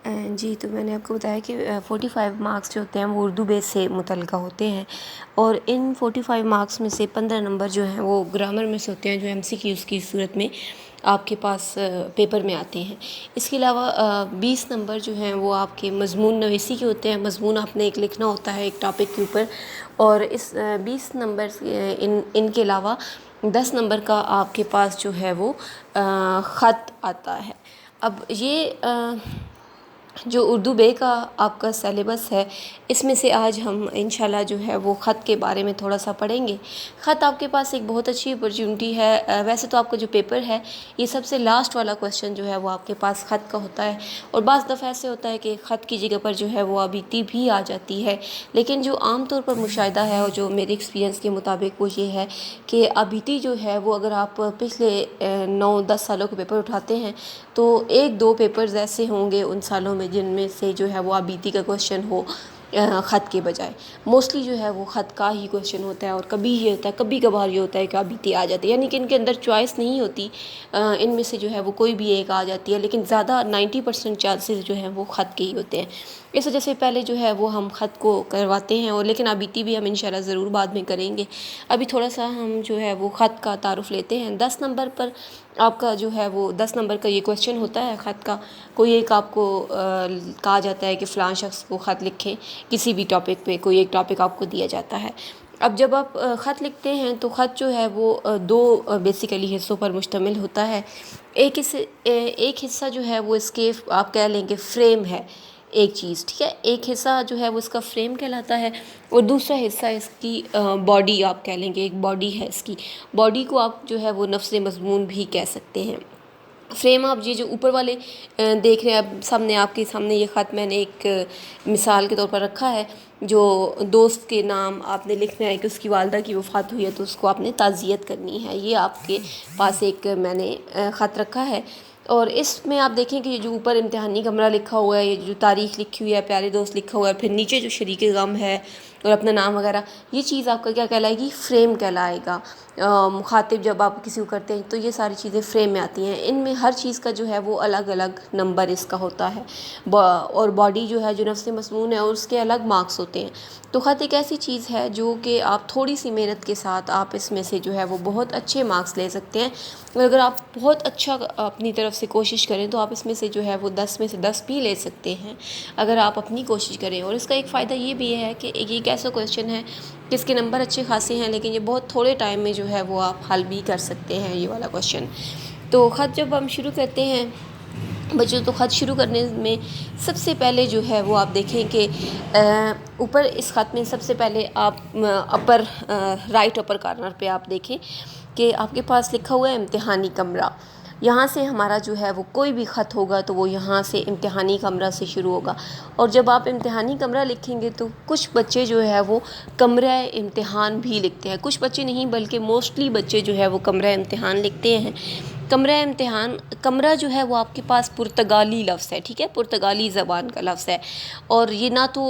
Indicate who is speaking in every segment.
Speaker 1: جی، تو میں نے آپ کو بتایا کہ 45 مارکس جو ہوتے ہیں وہ اردو بیس سے متعلقہ ہوتے ہیں، اور ان 45 مارکس میں سے 15 نمبر جو ہیں وہ گرامر میں سے ہوتے ہیں، جو MCQs کی صورت میں آپ کے پاس پیپر میں آتے ہیں۔ اس کے علاوہ 20 نمبر جو ہیں وہ آپ کے مضمون نویسی کے ہوتے ہیں۔ مضمون آپ نے ایک لکھنا ہوتا ہے ایک ٹاپک کے اوپر، اور اس 20 نمبر ان کے علاوہ 10 نمبر کا آپ کے پاس جو ہے وہ خط آتا ہے۔ اب یہ جو اردو بے کا آپ کا سیلیبس ہے، اس میں سے آج ہم انشاءاللہ جو ہے وہ خط کے بارے میں تھوڑا سا پڑھیں گے۔ خط آپ کے پاس ایک بہت اچھی اپرچونٹی ہے۔ ویسے تو آپ کا جو پیپر ہے یہ سب سے لاسٹ والا کویسچن جو ہے وہ آپ کے پاس خط کا ہوتا ہے، اور بعض دفعہ ایسے ہوتا ہے کہ خط کی جگہ پر جو ہے وہ ابیتی بھی آ جاتی ہے، لیکن جو عام طور پر مشاہدہ ہے اور جو میرے ایکسپیرینس کے مطابق وہ یہ ہے کہ ابیتی جو ہے وہ اگر آپ پچھلے 9-10 سالوں کے پیپر اٹھاتے ہیں تو 1-2 پیپرز ایسے ہوں گے ان سالوں میں جن میں سے جو ہے وہ ابیتی کا کویسچن ہو خط کے بجائے۔ موسٹلی جو ہے وہ خط کا ہی کویسچن ہوتا ہے، اور کبھی یہ ہوتا ہے، کبھی کبھار یہ ہوتا ہے کہ ابیتی آ جاتی ہے، یعنی کہ ان کے اندر چوائس نہیں ہوتی، ان میں سے جو ہے وہ کوئی بھی ایک آ جاتی ہے، لیکن زیادہ 90% چانسز جو ہیں وہ خط کے ہی ہوتے ہیں۔ اس وجہ سے پہلے جو ہے وہ ہم خط کو کرواتے ہیں، اور لیکن ابیتی بھی ہم انشاءاللہ ضرور بعد میں کریں گے۔ ابھی تھوڑا سا ہم جو ہے وہ خط کا تعارف لیتے ہیں۔ 10 نمبر پر آپ کا جو ہے وہ 10 نمبر کا یہ کویسچن ہوتا ہے خط کا۔ کوئی ایک آپ کو کہا جاتا ہے کہ فلاں شخص کو خط لکھیں کسی بھی ٹاپک پہ، کوئی ایک ٹاپک آپ کو دیا جاتا ہے۔ اب جب آپ خط لکھتے ہیں تو خط جو ہے وہ 2 بیسیکلی حصوں پر مشتمل ہوتا ہے۔ ایک حصہ جو ہے وہ اس کے آپ کہہ لیں کہ فریم ہے ایک چیز، ٹھیک ہے، ایک حصہ جو ہے وہ اس کا فریم کہلاتا ہے، اور دوسرا حصہ اس کی باڈی آپ کہہ لیں گے، ایک باڈی ہے اس کی۔ باڈی کو آپ جو ہے وہ نفس مضمون بھی کہہ سکتے ہیں۔ فریم آپ یہ جو اوپر والے دیکھ رہے ہیں، اب سامنے آپ کے سامنے یہ خط میں نے ایک مثال کے طور پر رکھا ہے، جو دوست کے نام آپ نے لکھنا ہے کہ اس کی والدہ کی وفات ہوئی ہے تو اس کو آپ نے تعزیت کرنی ہے۔ یہ آپ کے پاس ایک میں نے خط رکھا ہے، اور اس میں آپ دیکھیں کہ یہ جو اوپر امتحانی کمرہ لکھا ہوا ہے، یہ جو تاریخ لکھی ہوئی ہے، پیارے دوست لکھا ہوا ہے، پھر نیچے جو شریک غم ہے اور اپنا نام وغیرہ، یہ چیز آپ کا کیا کہلائے گی؟ فریم کہلائے گا۔ مخاطب جب آپ کسی کو کرتے ہیں تو یہ ساری چیزیں فریم میں آتی ہیں۔ ان میں ہر چیز کا جو ہے وہ الگ الگ نمبر اس کا ہوتا ہے، اور باڈی جو ہے جو نفس مضمون ہے اور اس کے الگ مارکس ہوتے ہیں۔ تو خط ایک ایسی چیز ہے جو کہ آپ تھوڑی سی محنت کے ساتھ آپ اس میں سے جو ہے وہ بہت اچھے مارکس لے سکتے ہیں، اور اگر آپ بہت اچھا اپنی طرف سے کوشش کریں تو آپ اس میں سے جو ہے وہ 10 میں سے 10 بھی لے سکتے ہیں اگر آپ اپنی کوشش کریں۔ اور اس کا ایک فائدہ یہ بھی ہے کہ یہ ایک ایسا کویسچن ہے کہ اس کے نمبر اچھے خاصے ہیں، لیکن یہ بہت تھوڑے ٹائم میں جو ہے وہ آپ حل بھی کر سکتے ہیں یہ والا کویسچن۔ تو خط جب ہم شروع کرتے ہیں بچوں، تو خط شروع کرنے میں سب سے پہلے جو ہے وہ آپ دیکھیں کہ اوپر اس خط میں سب سے پہلے آپ اپر رائٹ اپر کارنر پہ آپ دیکھیں کہ آپ کے پاس لکھا ہوا ہے امتحانی کمرہ۔ یہاں سے ہمارا جو ہے وہ کوئی بھی خط ہوگا تو وہ یہاں سے امتحانی کمرہ سے شروع ہوگا، اور جب آپ امتحانی کمرہ لکھیں گے تو کچھ بچے جو ہے وہ کمرہ امتحان بھی لکھتے ہیں، کچھ بچے نہیں بلکہ موسٹلی بچے جو ہے وہ کمرہ امتحان لکھتے ہیں۔ کمرہ امتحان، کمرہ جو ہے وہ آپ کے پاس پرتگالی لفظ ہے، ٹھیک ہے، پرتگالی زبان کا لفظ ہے، اور یہ نہ تو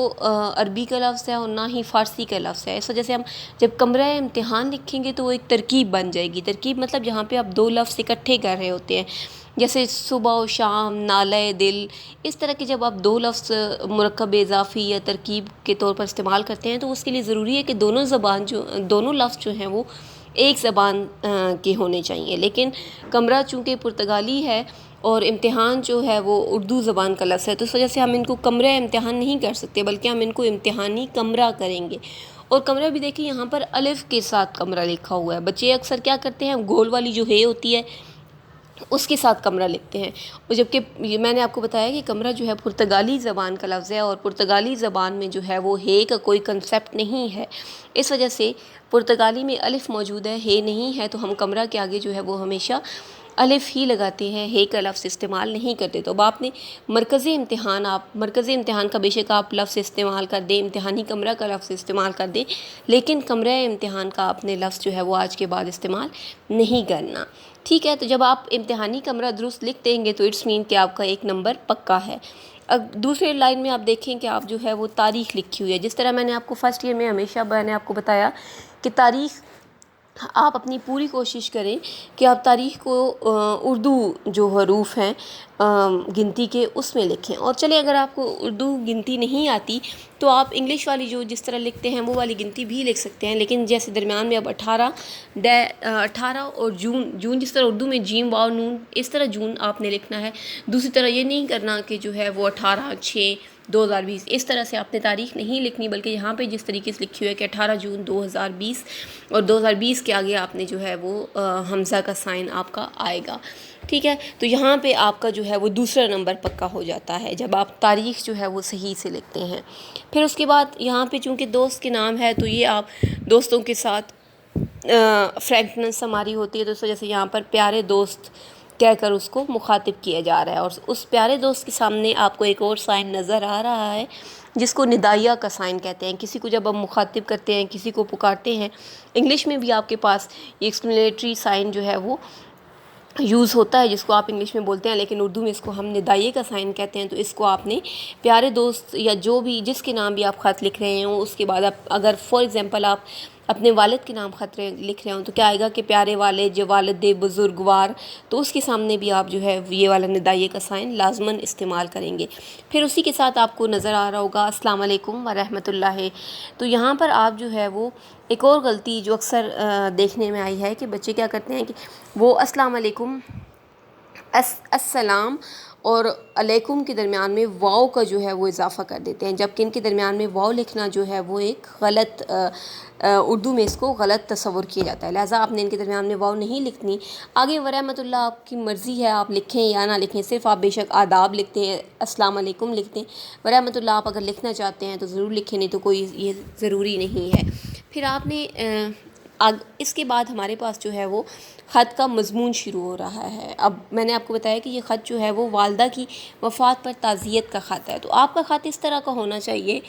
Speaker 1: عربی کا لفظ ہے اور نہ ہی فارسی کا لفظ ہے۔ اس وجہ سے ہم جب کمرہ امتحان لکھیں گے تو وہ ایک ترکیب بن جائے گی۔ ترکیب مطلب جہاں پہ آپ 2 لفظ اکٹھے کر رہے ہوتے ہیں، جیسے صبح و شام، نالہ دل، اس طرح کے جب آپ 2 لفظ مرکب اضافی یا ترکیب کے طور پر استعمال کرتے ہیں تو اس کے لیے ضروری ہے کہ دونوں لفظ جو ہیں وہ ایک زبان کے ہونے چاہیے، لیکن کمرہ چونکہ پرتگالی ہے اور امتحان جو ہے وہ اردو زبان کا لفظ ہے، تو اس وجہ سے ہم ان کو کمرہ امتحان نہیں کر سکتے بلکہ ہم ان کو امتحانی کمرہ کریں گے۔ اور کمرہ بھی دیکھیں یہاں پر الف کے ساتھ کمرہ لکھا ہوا ہے۔ بچے اکثر کیا کرتے ہیں، گول والی جو ہے ہوتی ہے اس کے ساتھ کمرہ لکھتے ہیں، اور جبکہ میں نے آپ کو بتایا کہ کمرہ جو ہے پرتگالی زبان کا لفظ ہے، اور پرتگالی زبان میں جو ہے وہ ہے کا کوئی کنسیپٹ نہیں ہے، اس وجہ سے پرتگالی میں الف موجود ہے، ہے نہیں ہے، تو ہم کمرہ کے آگے جو ہے وہ ہمیشہ الف ہی لگاتے ہیں، ہے کا لفظ استعمال نہیں کرتے۔ تو اب آپ نے مرکزی امتحان کا بے شک آپ لفظ استعمال کر دیں، امتحانی کمرہ کا لفظ استعمال کر دیں، لیکن کمرہ امتحان کا آپ نے لفظ جو ہے وہ آج کے بعد استعمال نہیں کرنا، ٹھیک ہے۔ تو جب آپ امتحانی کمرہ درست لکھ دیں گے تو اٹس مین کہ آپ کا ایک نمبر پکا ہے۔ اب دوسرے لائن میں آپ دیکھیں کہ آپ جو ہے وہ تاریخ لکھی ہوئی ہے، جس طرح میں نے آپ کو فرسٹ ایئر میں ہمیشہ میں نے آپ کو بتایا کہ تاریخ آپ اپنی پوری کوشش کریں کہ آپ تاریخ کو اردو جو حروف ہیں گنتی کے اس میں لکھیں. اور چلے اگر آپ کو اردو گنتی نہیں آتی تو آپ انگلش والی جو جس طرح لکھتے ہیں وہ والی گنتی بھی لکھ سکتے ہیں، لیکن جیسے درمیان میں اب 18 اور جون جس طرح اردو میں جیم واو نون، اس طرح جون آپ نے لکھنا ہے. دوسری طرح یہ نہیں کرنا کہ جو ہے وہ 18/6/2020 اس طرح سے آپ نے تاریخ نہیں لکھنی، بلکہ یہاں پہ جس طریقے سے لکھی ہوئی ہے کہ 18 جون 2020 اور 2020 کے آگے آپ نے جو ہے وہ حمزہ کا سائن آپ کا آئے گا. ٹھیک ہے، تو یہاں پہ آپ کا جو ہے وہ دوسرا نمبر پکا ہو جاتا ہے جب آپ تاریخ جو ہے وہ صحیح سے لکھتے ہیں. پھر اس کے بعد یہاں پہ چونکہ دوست کے نام ہے تو یہ آپ دوستوں کے ساتھ فرینکنس ہماری ہوتی ہے، تو اس وجہ سے یہاں پر پیارے دوست کہہ کر اس کو مخاطب کیا جا رہا ہے. اور اس پیارے دوست کے سامنے آپ کو ایک اور سائن نظر آ رہا ہے جس کو ندائیہ کا سائن کہتے ہیں. کسی کو جب ہم مخاطب کرتے ہیں، کسی کو پکارتے ہیں، انگلش میں بھی آپ کے پاس یہ ایکسکلیمیٹری سائن جو ہے وہ یوز ہوتا ہے جس کو آپ انگلش میں بولتے ہیں، لیکن اردو میں اس کو ہم ندائیہ کا سائن کہتے ہیں. تو اس کو آپ نے پیارے دوست یا جو بھی جس کے نام بھی آپ خط لکھ رہے ہیں اس کے بعد آپ اگر فار ایگزامپل آپ اپنے والد کے نام خط لکھ رہے ہوں تو کیا آئے گا کہ پیارے والد جو والد بزرگوار، تو اس کے سامنے بھی آپ جو ہے یہ والا ندائیہ کا سائن لازماً استعمال کریں گے. پھر اسی کے ساتھ آپ کو نظر آ رہا ہوگا السلام علیکم ورحمۃ اللہ. تو یہاں پر آپ جو ہے وہ ایک اور غلطی جو اکثر دیکھنے میں آئی ہے کہ بچے کیا کرتے ہیں کہ وہ السلام علیکم السلام اور علیکم کے درمیان میں واو کا جو ہے وہ اضافہ کر دیتے ہیں، جبکہ ان کے درمیان میں واو لکھنا جو ہے وہ ایک غلط اردو میں اس کو غلط تصور کیا جاتا ہے. لہٰذا آپ نے ان کے درمیان میں واو نہیں لکھنی. آگے ورحمۃ اللہ آپ کی مرضی ہے، آپ لکھیں یا نہ لکھیں، صرف آپ بے شک آداب لکھتے ہیں، السلام علیکم لکھتے ہیں. ورحمۃ اللہ آپ اگر لکھنا چاہتے ہیں تو ضرور لکھیں، نہیں تو کوئی یہ ضروری نہیں ہے. پھر آپ نے اس کے بعد ہمارے پاس جو ہے وہ خط کا مضمون شروع ہو رہا ہے. اب میں نے آپ کو بتایا کہ یہ خط جو ہے وہ والدہ کی وفات پر تعزیت کا خط ہے. تو آپ کا خط اس طرح کا ہونا چاہیے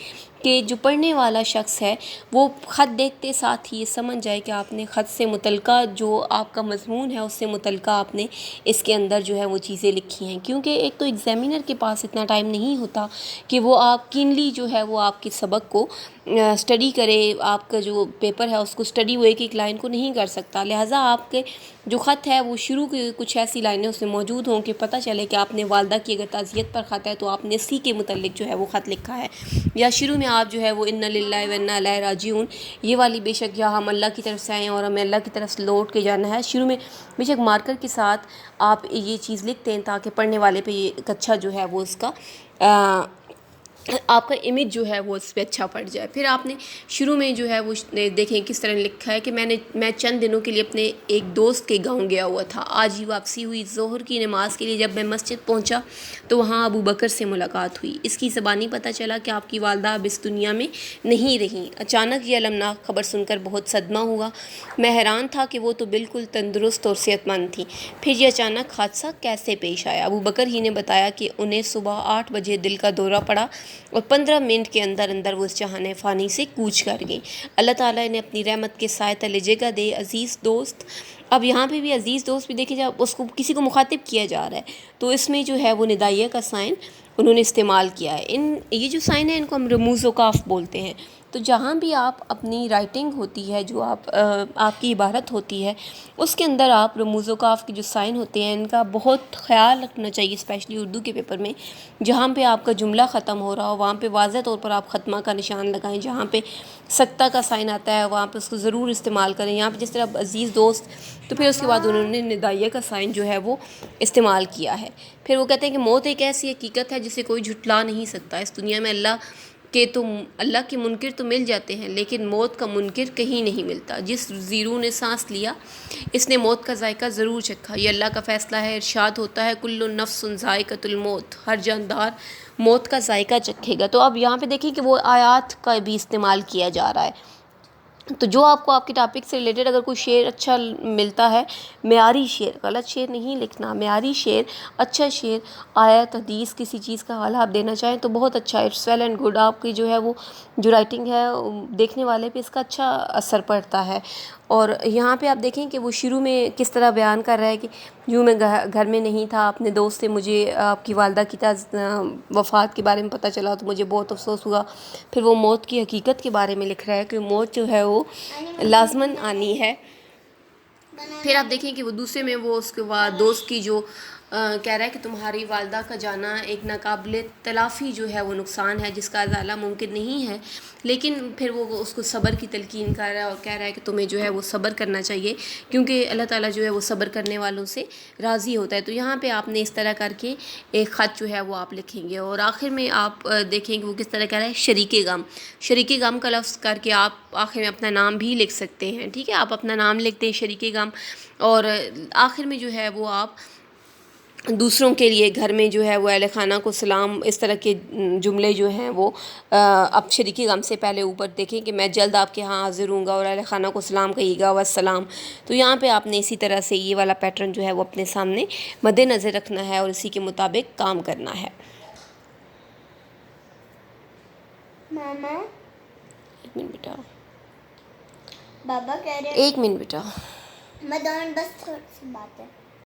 Speaker 1: کہ جو پڑھنے والا شخص ہے وہ خط دیکھتے ساتھ ہی یہ سمجھ جائے کہ آپ نے خط سے متعلقہ جو آپ کا مضمون ہے اس سے متعلقہ آپ نے اس کے اندر جو ہے وہ چیزیں لکھی ہیں. کیونکہ ایک تو ایگزامینر کے پاس اتنا ٹائم نہیں ہوتا کہ وہ آپ کینلی جو ہے وہ آپ کے سبق کو اسٹڈی کرے، آپ کا جو پیپر ہے اس کو اسٹڈی وہ ایک ایک لائن کو نہیں کر سکتا. لہٰذا آپ کے جو خط ہے وہ شروع کی کچھ ایسی لائنیں اس میں موجود ہوں کہ پتہ چلے کہ آپ نے والدہ کی اگر تعزیت پر خط ہے تو آپ نے اسی کے متعلق جو ہے وہ خط لکھا ہے. یا شروع میں آپ جو ہے وہ انا للہ و انا الیہ راجعون یہ والی بے شک یا ہم اللہ کی طرف سے آئے ہیں اور ہمیں اللہ کی طرف سے لوٹ کے جانا ہے، شروع میں بے شک مارکر کے ساتھ آپ یہ چیز لکھتے ہیں تاکہ پڑھنے والے پہ یہ ایک اچھا جو ہے وہ اس کا آپ کا امیج جو ہے وہ اس پہ اچھا پڑ جائے. پھر آپ نے شروع میں جو ہے وہ دیکھیں کس طرح لکھا ہے کہ میں چند دنوں کے لیے اپنے ایک دوست کے گاؤں گیا ہوا تھا، آج ہی واپسی ہوئی. ظہر کی نماز کے لیے جب میں مسجد پہنچا تو وہاں ابو بکر سے ملاقات ہوئی. اس کی زبانی پتہ چلا کہ آپ کی والدہ اب اس دنیا میں نہیں رہیں. اچانک یہ المناک خبر سن کر بہت صدمہ ہوا. میں حیران تھا کہ وہ تو بالکل تندرست اور صحت مند تھی، پھر یہ اچانک حادثہ کیسے پیش آیا. ابو بکر ہی نے بتایا کہ انہیں صبح 8 بجے دل کا دورہ پڑا اور 15 منٹ کے اندر اندر وہ اس جہان فانی سے کوچ کر گئیں. اللہ تعالیٰ نے اپنی رحمت کے سائے تلے جگہ دے. عزیز دوست، اب یہاں پہ بھی عزیز دوست بھی دیکھیں جب اس کو کسی کو مخاطب کیا جا رہا ہے تو اس میں جو ہے وہ ندائیہ کا سائن انہوں نے استعمال کیا ہے. یہ جو سائن ہے ان کو ہم رموز و کاف بولتے ہیں. تو جہاں بھی آپ اپنی رائٹنگ ہوتی ہے جو آپ کی عبارت ہوتی ہے اس کے اندر آپ رموز و کاف کے جو سائن ہوتے ہیں ان کا بہت خیال رکھنا چاہیے، اسپیشلی اردو کے پیپر میں. جہاں پہ آپ کا جملہ ختم ہو رہا ہو وہاں پہ واضح طور پر آپ ختمہ کا نشان لگائیں. جہاں پہ سکتہ کا سائن آتا ہے وہاں پہ اس کو ضرور استعمال کریں. یہاں پہ جس طرح عزیز دوست، تو پھر اس کے بعد انہوں نے ندائیہ کا سائن جو ہے وہ استعمال کیا ہے. پھر وہ کہتے ہیں کہ موت ایک ایسی حقیقت ہے جسے کوئی جھٹلا نہیں سکتا. اس دنیا میں اللہ کے منکر تو مل جاتے ہیں لیکن موت کا منکر کہیں نہیں ملتا. جس زیرو نے سانس لیا اس نے موت کا ذائقہ ضرور چکھا. یہ اللہ کا فیصلہ ہے. ارشاد ہوتا ہے کل نفس ذائقۃ الموت، ہر جاندار موت کا ذائقہ چکھے گا. تو اب یہاں پہ دیکھیں کہ وہ آیات کا بھی استعمال کیا جا رہا ہے. تو جو آپ کو آپ کے ٹاپک سے ریلیٹڈ اگر کوئی شعر اچھا ملتا ہے، معیاری شعر، غلط شعر نہیں لکھنا، معیاری شعر، اچھا شعر، آیت حدیث کسی چیز کا حوالہ آپ دینا چاہیں تو بہت اچھا ہے. It's well and good. آپ کی جو ہے وہ جو رائٹنگ ہے دیکھنے والے پہ اس کا اچھا اثر پڑتا ہے. اور یہاں پہ آپ دیکھیں کہ وہ شروع میں کس طرح بیان کر رہا ہے کہ یوں میں گھر میں نہیں تھا، اپنے دوست سے مجھے آپ کی والدہ کی وفات کے بارے میں پتہ چلا تو مجھے بہت افسوس ہوا. پھر وہ موت کی حقیقت کے بارے میں لکھ رہا ہے کہ موت جو ہے وہ لازماً آنی ہے. پھر آپ دیکھیں کہ وہ دوسرے میں وہ اس کے بعد دوست کی جو کہہ رہا ہے کہ تمہاری والدہ کا جانا ایک ناقابل تلافی جو ہے وہ نقصان ہے جس کا ازالہ ممکن نہیں ہے، لیکن پھر وہ اس کو صبر کی تلقین کر رہا ہے اور کہہ رہا ہے کہ تمہیں جو ہے وہ صبر کرنا چاہیے کیونکہ اللہ تعالیٰ جو ہے وہ صبر کرنے والوں سے راضی ہوتا ہے۔ تو یہاں پہ آپ نے اس طرح کر کے ایک خط جو ہے وہ آپ لکھیں گے، اور آخر میں آپ دیکھیں کہ وہ کس طرح کہہ رہا ہے، شریک غم، شریک غم کا لفظ کر کے آپ آخر میں اپنا نام بھی لکھ سکتے ہیں، ٹھیک ہے، آپ اپنا نام لکھتے ہیں شریک غم، اور آخر میں جو ہے وہ آپ دوسروں کے لیے گھر میں جو ہے وہ اہل خانہ کو سلام، اس طرح کے جملے جو ہیں وہ اب شریک غم سے پہلے اوپر دیکھیں کہ میں جلد آپ کے ہاں حاضر ہوں گا اور اہل خانہ کو سلام کہیے گا والسلام۔ تو یہاں پہ آپ نے اسی طرح سے یہ والا پیٹرن جو ہے وہ اپنے سامنے مد نظر رکھنا ہے اور اسی کے مطابق کام کرنا ہے۔
Speaker 2: ماما
Speaker 1: ایک منٹ بیٹا،
Speaker 2: بابا کہہ رہے
Speaker 1: ایک منٹ بیٹا،
Speaker 2: مدان بس تھوڑی سی بات ہے۔